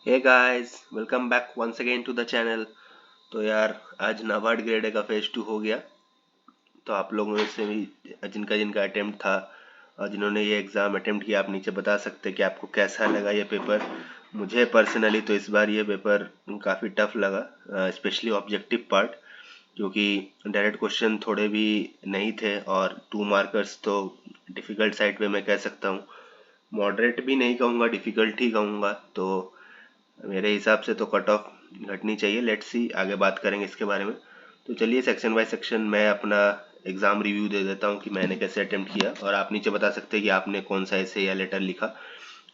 Hey guys, welcome back once again to the channel. तो यार, आज नाबार्ड ग्रेड का फेज 2 हो गया। तो आप लोगों में से भी जिनका जिनका अटेम्प्ट था और जिन्होंने ये एग्ज़ाम अटेम्प्ट किया, आप नीचे बता सकते हैं कि आपको कैसा लगा ये पेपर। मुझे पर्सनली तो इस बार ये पेपर काफ़ी टफ लगा, स्पेशली ऑब्जेक्टिव पार्ट, क्योंकि डायरेक्ट क्वेश्चन थोड़े भी नहीं थे और 2 मार्कर्स तो डिफ़िकल्ट साइड पे मैं कह सकता हूँ। मॉडरेट भी नहीं कहूँगा, डिफ़िकल्ट ही कहूँगा। तो मेरे हिसाब से तो कट ऑफ घटनी चाहिए। लेट्स सी, आगे बात करेंगे इसके बारे में। तो चलिए सेक्शन बाय सेक्शन मैं अपना एग्ज़ाम रिव्यू दे देता हूँ कि मैंने कैसे अटेम्प्ट किया, और आप नीचे बता सकते हैं कि आपने कौन सा ऐसे या लेटर लिखा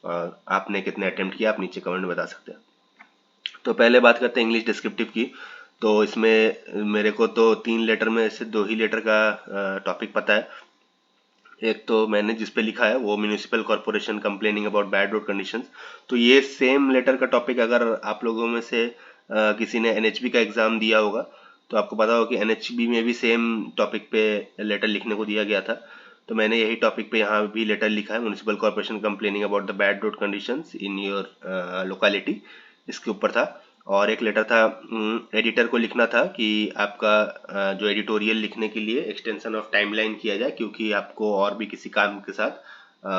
और आपने कितने अटेम्प्ट किया। आप नीचे कमेंट में बता सकते हैं। तो पहले बात करते हैं इंग्लिश डिस्क्रिप्टिव की। तो इसमें मेरे को तो 3 लेटर में से 2 ही लेटर का टॉपिक पता है। एक तो मैंने जिस पे लिखा है वो municipal corporation complaining about bad road conditions. तो ये सेम लेटर का टॉपिक अगर आप लोगों में से किसी ने एनएचबी का एग्ज़ाम दिया होगा तो आपको पता होगा कि एनएचबी में भी सेम टॉपिक पे लेटर लिखने को दिया गया था। तो मैंने यही टॉपिक पे यहाँ भी लेटर लिखा है, municipal corporation complaining about the bad road conditions in your locality, इसके ऊपर था। और एक लेटर था, एडिटर को लिखना था कि आपका जो एडिटोरियल लिखने के लिए एक्सटेंशन ऑफ टाइमलाइन किया जाए, क्योंकि आपको और भी किसी काम के साथ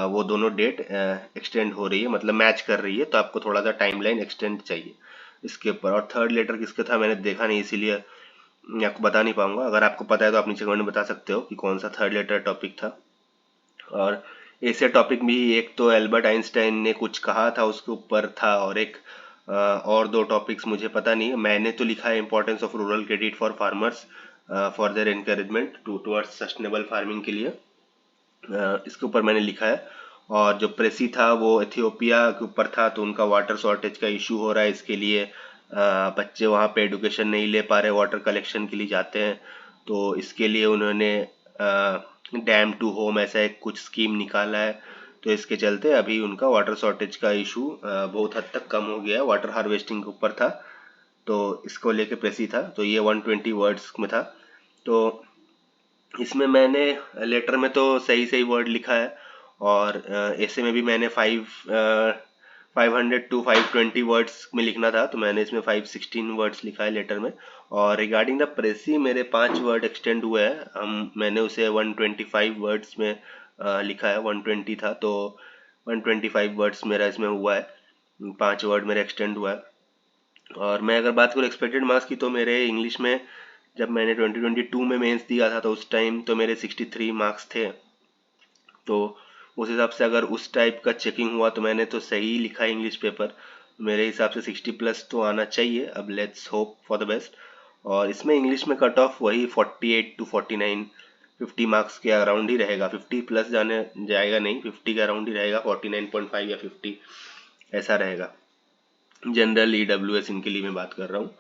वो दोनों डेट एक्सटेंड हो रही है, मतलब मैच कर रही है, तो आपको थोड़ा सा टाइमलाइन एक्सटेंड चाहिए इसके ऊपर। और थर्ड लेटर किसका था मैंने देखा नहीं, इसीलिए मैं आपको बता नहीं पाऊंगा। अगर आपको पता है तो आप नीचे कमेंट में बता सकते हो कि कौन सा थर्ड लेटर टॉपिक था। और ऐसे टॉपिक भी एक तो एल्बर्ट आइंस्टाइन ने कुछ कहा था उसके ऊपर था, और एक और 2 टॉपिक्स मुझे पता नहीं है। मैंने तो लिखा है importance of rural credit for farmers for their encouragement towards sustainable farming के लिए, इसके ऊपर मैंने लिखा है। और जो प्रेसी था वो एथियोपिया के ऊपर था, तो उनका वाटर शॉर्टेज का इशू हो रहा है, इसके लिए बच्चे वहाँ पे एडुकेशन नहीं ले पा रहे, वाटर कलेक्शन के लिए जाते हैं। तो इसके लिए उन्होंने डैम टू होम ऐसा एक कुछ स्कीम निकाला है। तो इसके चलते अभी उनका वाटर शॉर्टेज का इशू बहुत हद तक कम हो गया है। वाटर हार्वेस्टिंग के ऊपर था, तो इसको लेके प्रेसी था। तो ये 120 वर्ड्स में था। तो इसमें मैंने लेटर में तो सही सही वर्ड लिखा है, और ऐसे में भी मैंने 500 to 520 वर्ड्स में लिखना था, तो मैंने इसमें 516 वर्ड्स लिखा है लेटर में। और रिगार्डिंग द प्रेसी मेरे 5 वर्ड एक्सटेंड हुए हैं, मैंने उसे 125 वर्ड्स में लिखा है। 120 था तो 125 वर्ड्स मेरा इसमें हुआ है, 5 वर्ड मेरा एक्सटेंड हुआ है। और मैं अगर बात करूँ एक्सपेक्टेड मार्क्स की, तो मेरे इंग्लिश में जब मैंने 2022 में मेंस दिया था तो उस टाइम तो मेरे 63 मार्क्स थे। तो उस हिसाब से अगर उस टाइप का चेकिंग हुआ तो मैंने तो सही लिखा है इंग्लिश पेपर। मेरे हिसाब से 60+ तो आना चाहिए। अब let's hope for the best. और इसमें इंग्लिश में कट ऑफ वही 48 to 49, 50 मार्क्स के अराउंड ही रहेगा। 50+ जाने जाएगा नहीं, 50 के अराउंड ही रहेगा, 49.5 या 50 ऐसा रहेगा। जनरल EWS इनके लिए मैं बात कर रहा हूँ।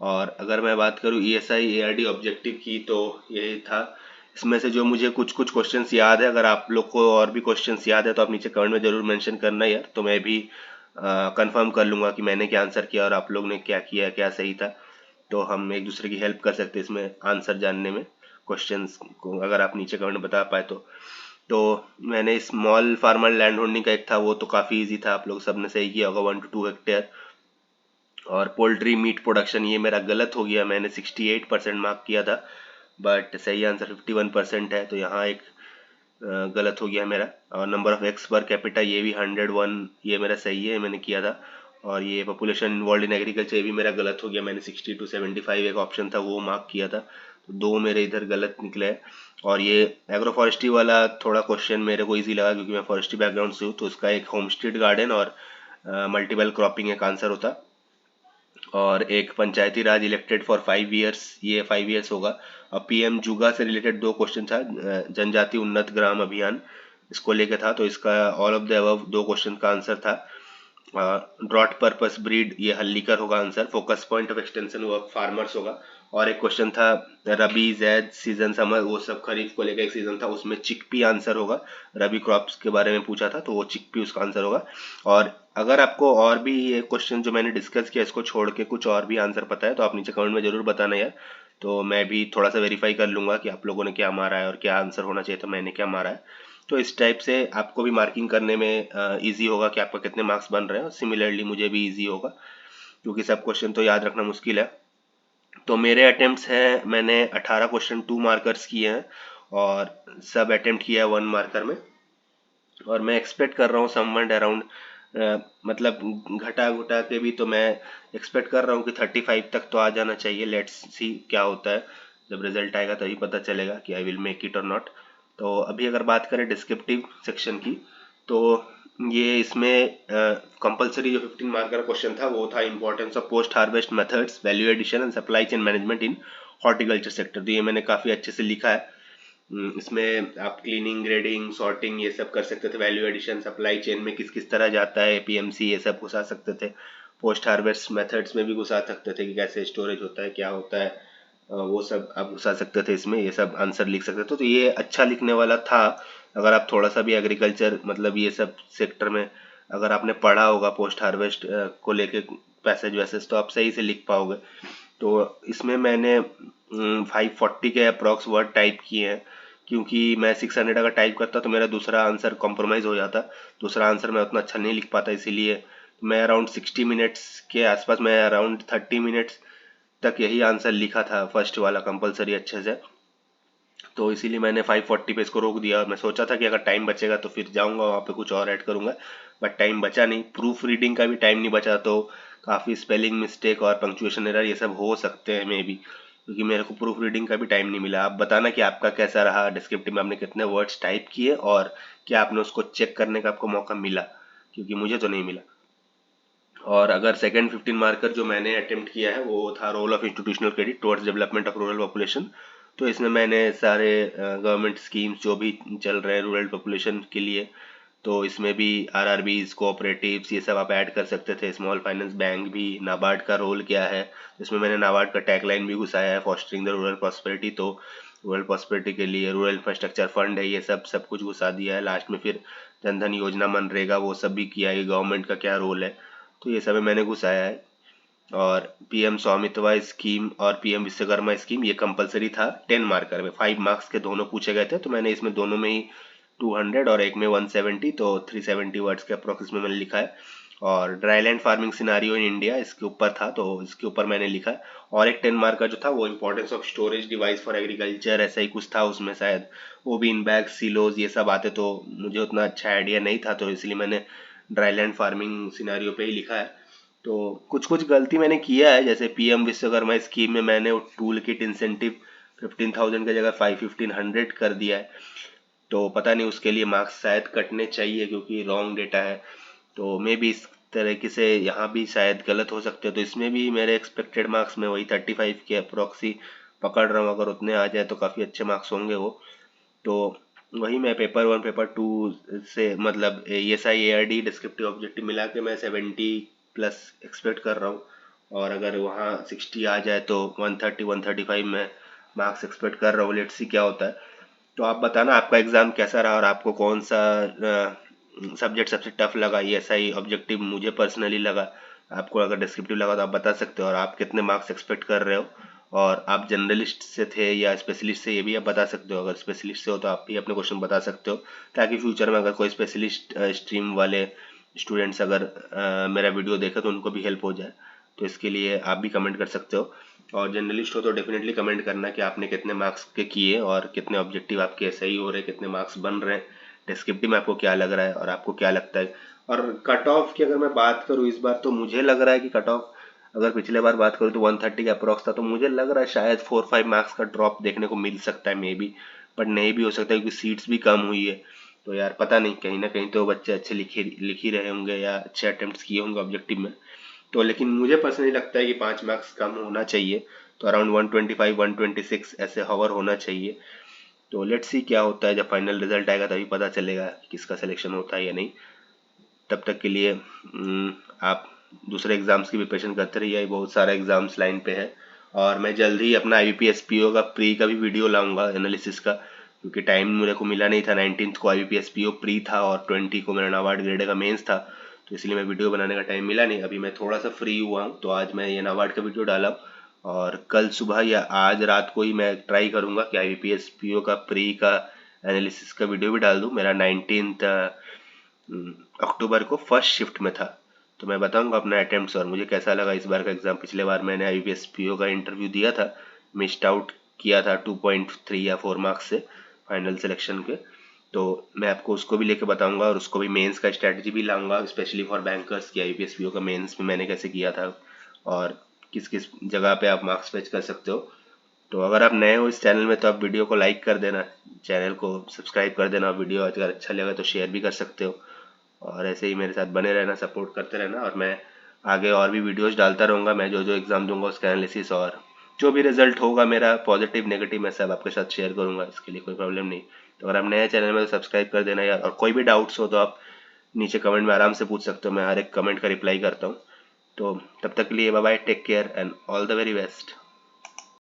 और अगर मैं बात करूँ ESI ARD ऑब्जेक्टिव की, तो ये था। इसमें से जो मुझे कुछ कुछ क्वेश्चंस याद है, अगर आप लोग को और भी क्वेश्चंस याद है तो आप नीचे कमेंट में ज़रूर मेंशन करना यार, तो मैं भी कंफर्म कर लूँगा कि मैंने क्या आंसर किया और आप लोग ने क्या किया, क्या सही था। तो हम एक दूसरे की हेल्प कर सकते हैं इसमें आंसर जानने में, क्वेश्चंस को अगर आप नीचे कमेंट में बता पाए तो मैंने स्मॉल फार्मर लैंड होल्डिंग का एक था, वो तो काफ़ी इजी था, आप लोग सबने सही किया होगा, 1 to 2 हेक्टेयर। और पोल्ट्री मीट प्रोडक्शन ये मेरा गलत हो गया, मैंने 68% मार्क किया था, बट सही आंसर 51% है, तो यहाँ एक गलत हो गया मेरा। और number of x per capita ये भी 101, ये मेरा सही है, मैंने किया था। और ये पॉपुलेशन इन्वॉल्व इन एग्रीकल्चर ये भी मेरा गलत हो गया, मैंने 60 to 75 एक ऑप्शन था वो मार्क किया था, तो 2 मेरे इधर गलत निकले हैं। और ये एग्रो फॉरेस्ट्री वाला थोड़ा क्वेश्चन मेरे को ईजी लगा, क्योंकि मैं फॉरेस्ट्री बैकग्राउंड से हूँ, तो उसका एक होमस्टेड गार्डन और मल्टीपल क्रॉपिंग एक आंसर होता। और एक पंचायती राज इलेक्टेड फॉर 5 इयर्स, ये 5 इयर्स होगा। और PM जुगा से रिलेटेड 2 क्वेश्चन था, जनजाति उन्नत ग्राम अभियान इसको लेके था, तो इसका all of the above 2 question का आंसर था। ड्रॉट पर्पस ब्रीड ये हल्लीकर होगा answer, focus point of extension वो फार्मर्स होगा। और एक क्वेश्चन था रबी जैद सीजन समर, वो सब खरीफ को लेकर एक सीजन था, उसमें चिकपी आंसर होगा। रबी क्रॉप्स के बारे में पूछा था तो वो चिकपी उसका आंसर होगा। और अगर आपको और भी ये क्वेश्चन जो मैंने डिस्कस किया इसको छोड़ के कुछ और भी आंसर पता है तो आप नीचे कमेंट में जरूर बताना यार, तो मैं भी थोड़ा सा वेरीफाई कर लूंगा कि आप लोगों ने क्या मारा है और क्या आंसर होना चाहिए था मैंने क्या मारा है। तो इस टाइप से आपको भी मार्किंग करने में इजी होगा कि आपका कितने मार्क्स बन रहे हैं। सिमिलरली मुझे भी इजी होगा क्योंकि सब क्वेश्चन तो याद रखना मुश्किल है। तो मेरे अटेम्प्ट्स हैं, मैंने 18 क्वेश्चन 2 मार्कर्स किए हैं और सब अटेम्प्ट किया है 1 मार्कर में। और मैं एक्सपेक्ट कर रहा हूँ समवन अराउंड, मतलब घटा घुटा के भी तो मैं एक्सपेक्ट कर रहा हूँ कि 35 तक तो आ जाना चाहिए। लेट्स सी क्या होता है, जब रिजल्ट आएगा तभी पता चलेगा कि आई विल मेक इट और नॉट। तो अभी अगर बात करें डिस्क्रिप्टिव सेक्शन की, तो ये इसमें कंपलसरी जो 15 मार्कर क्वेश्चन था वो था importance of post harvest methods, value addition and supply chain management in horticulture sector. तो ये मैंने काफ़ी अच्छे से लिखा है। इसमें आप क्लीनिंग, ग्रेडिंग, सॉर्टिंग ये सब कर सकते थे। वैल्यू एडिशन सप्लाई चेन में किस किस तरह जाता है, पीएमसी ये सब घुसा सकते थे। पोस्ट हार्वेस्ट मेथड्स में भी घुसा सकते थे कि कैसे स्टोरेज होता है, क्या होता है, वो सब आप घुसा सकते थे इसमें। ये सब आंसर लिख सकते थे। तो ये अच्छा लिखने वाला था। अगर आप थोड़ा सा भी एग्रीकल्चर मतलब ये सब सेक्टर में अगर आपने पढ़ा होगा पोस्ट हार्वेस्ट को लेके पैसेज वैसेज, तो आप सही से लिख पाओगे। तो इसमें मैंने 540 के अप्रॉक्स वर्ड टाइप किए हैं, क्योंकि मैं 600 अगर टाइप करता तो मेरा दूसरा आंसर कॉम्प्रोमाइज़ हो जाता। दूसरा आंसर मैं उतना अच्छा नहीं लिख पाता, इसीलिए मैं अराउंड 60 मिनट्स के आसपास, मैं अराउंड 30 मिनट्स तक यही आंसर लिखा था फर्स्ट वाला कंपलसरी अच्छे से। तो इसीलिए मैंने 540 पे इसको रोक दिया। मैं सोचा था कि अगर टाइम बचेगा तो फिर जाऊंगा वहाँ पे कुछ और ऐड करूंगा, बट टाइम बचा नहीं। प्रूफ रीडिंग का भी टाइम नहीं बचा, तो काफ़ी स्पेलिंग मिस्टेक और पंक्चुएशन एरर ये सब हो सकते हैं मे बी, क्योंकि मेरे को प्रूफ रीडिंग का भी टाइम नहीं मिला। आप बताना कि आपका कैसा रहा, डिस्क्रिप्टिव में आपने कितने वर्ड्स टाइप किए और क्या आपने उसको चेक करने का आपको मौका मिला, क्योंकि मुझे तो नहीं मिला। और अगर सेकंड 15 मार्कर जो मैंने अटेम्प्ट किया है वो था role of institutional credit towards development of rural population. तो इसमें मैंने सारे गवर्नमेंट स्कीम्स जो भी चल रहे हैं रूरल पॉपुलेशन के लिए, तो इसमें भी आरआरबीज, कोऑपरेटिव्स ये सब आप ऐड कर सकते थे। स्मॉल फाइनेंस बैंक भी, नाबार्ड का रोल क्या है, इसमें मैंने नाबार्ड का टैगलाइन भी घुसाया है, फॉस्टरिंग द रूरल प्रॉस्पेरिटी। तो रूरल प्रॉस्पेरिटी के लिए रूरल इंफ्रास्ट्रक्चर फंड है, ये सब सब कुछ घुसा दिया है। लास्ट में फिर जनधन योजना, मनरेगा, वो सब भी किया है, गवर्नमेंट का क्या रोल है, तो ये सब मैंने घुसाया है। और पीएम स्वामित्व स्कीम और पीएम विश्वकर्मा स्कीम ये कंपलसरी था 10 मार्कर में। 5 मार्क्स के दोनों पूछे गए थे, तो मैंने इसमें दोनों में ही 200 और एक में 170, तो 370 वर्ड्स के अप्रोक्स में मैंने लिखा है। और dryland farming scenario in India इसके ऊपर था, तो इसके ऊपर मैंने लिखा है। और एक 10 मार्क का जो था वो importance of storage device for agriculture, ऐसा ही कुछ था उसमें शायद। वो भी इन बैग, सिलोज ये सब आते, तो मुझे उतना अच्छा आइडिया नहीं था, तो इसलिए मैंने ड्राईलैंड फार्मिंग सिनारियो पे ही लिखा है। तो कुछ कुछ गलती मैंने किया है, जैसे पीएम विश्वकर्मा स्कीम में मैंने वो टूल किट इंसेंटिव 15,000 की जगह 1500 कर दिया है। तो पता नहीं उसके लिए मार्क्स शायद कटने चाहिए, क्योंकि रॉन्ग डेटा है। तो मे भी इस तरीके से यहाँ भी शायद गलत हो सकते हैं। तो इसमें भी मेरे एक्सपेक्टेड मार्क्स में वही 35 के अप्रॉक्सी पकड़ रहा हूँ। अगर उतने आ जाए तो काफ़ी अच्छे मार्क्स होंगे वो। तो वही मैं पेपर 1 पेपर 2 से मतलब ESI ARD डिस्क्रिप्टिव ऑब्जेक्टिव मिला के मैं 70 प्लस एक्सपेक्ट कर रहा हूँ। और अगर वहाँ 60 आ जाए तो 130 135 में मार्क्स एक्सपेक्ट कर रहा हूँ। लेट्स सी क्या होता है। तो आप बताना आपका एग्ज़ाम कैसा रहा और आपको कौन सा सब्जेक्ट सबसे टफ लगा। ESI ऑब्जेक्टिव मुझे पर्सनली लगा, आपको अगर डिस्क्रिप्टिव लगा तो आप बता सकते हो। और आप कितने मार्क्स एक्सपेक्ट कर रहे हो, और आप जनरलिस्ट से थे या स्पेशलिस्ट से, ये भी आप बता सकते हो। अगर स्पेशलिस्ट से हो तो आप भी अपने क्वेश्चन बता सकते हो, ताकि फ्यूचर में अगर कोई स्पेशलिस्ट स्ट्रीम वाले स्टूडेंट्स अगर मेरा वीडियो देखे तो उनको भी हेल्प हो जाए। तो इसके लिए आप भी कमेंट कर सकते हो। और जर्नलिस्ट हो तो डेफिनेटली कमेंट करना कि आपने कितने मार्क्स के किए और कितने ऑब्जेक्टिव आपके सही हो रहे हैं, कितने मार्क्स बन रहे हैं, डिस्क्रिप्टिव में आपको क्या लग रहा है और आपको क्या लगता है। और कट ऑफ की अगर मैं बात करूँ इस बार, तो मुझे लग रहा है कि कट ऑफ, अगर पिछले बार बात करूँ तो 130 का अप्रॉक्स था, तो मुझे लग रहा है शायद 4-5 मार्क्स का ड्रॉप देखने को मिल सकता है मे बी। बट नहीं भी हो सकता है, क्योंकि सीट्स भी कम हुई है। तो यार पता नहीं, कहीं ना कहीं तो बच्चे अच्छे लिख ही रहे होंगे या अच्छे अटेम्प्ट्स किए होंगे ऑब्जेक्टिव में। तो लेकिन मुझे पर्सनली लगता है कि 5 मार्क्स कम होना चाहिए, तो अराउंड 125 126 ऐसे हवर होना चाहिए। तो लेट्स सी क्या होता है, जब फाइनल रिजल्ट आएगा तभी पता चलेगा कि किसका सिलेक्शन होता है या नहीं। तब तक के लिए आप दूसरे एग्जाम्स की प्रिपरेशन करते रहिए, बहुत सारे एग्जाम्स लाइन पे है। और मैं जल्द ही अपना IBPS PO का प्री का भी वीडियो लाऊंगा एनालिसिस का, क्योंकि टाइम मेरे को मिला नहीं था। 19 को IBPS PO प्री था और 20 को मेरा नाबार्ड ग्रेड का मेंस था, तो इसलिए मैं वीडियो बनाने का टाइम मिला नहीं। अभी मैं थोड़ा सा फ्री हुआ हूँ, तो आज मैं ये नाबार्ड का वीडियो डाला, और कल सुबह या आज रात को ही मैं ट्राई करूँगा कि IBPS PO का प्री का एनालिसिस का वीडियो भी डाल दूँ। मेरा 19 अक्टूबर को फर्स्ट शिफ्ट में था, तो मैं बताऊंगा अपना अटेम्प्ट्स और मुझे कैसा लगा इस बार का एग्ज़ाम। पिछले बार मैंने IBPS PO का इंटरव्यू दिया था, मिस्ड आउट किया था 2.3 या 4 मार्क्स से फाइनल सिलेक्शन के, तो मैं आपको उसको भी लेके बताऊंगा और उसको भी मेंस का स्ट्रैटेजी भी लाऊंगा स्पेशली फॉर बैंकर्स की IBPS PO का मेंस में मैंने कैसे किया था और किस किस जगह पे आप मार्क्स फेच कर सकते हो। तो अगर आप नए हो इस चैनल में तो आप वीडियो को लाइक कर देना, चैनल को सब्सक्राइब कर देना, वीडियो अगर अच्छा लगा तो शेयर भी कर सकते हो और ऐसे ही मेरे साथ बने रहना, सपोर्ट करते रहना। और मैं आगे और भी वीडियोस डालता रहूँगा, मैं जो जो एग्ज़ाम दूंगा उसका एनालिसिस और जो भी रिजल्ट होगा मेरा पॉजिटिव नेगेटिव मैं सब आपके साथ शेयर करूँगा, इसके लिए कोई प्रॉब्लम नहीं। तो अगर आप नए चैनल में तो सब्सक्राइब कर देना यार, और कोई भी डाउट्स हो तो आप नीचे कमेंट में आराम से पूछ सकते हो, मैं हर एक कमेंट का रिप्लाई करता हूँ। तो तब तक के लिए bye bye, take care and all the very best.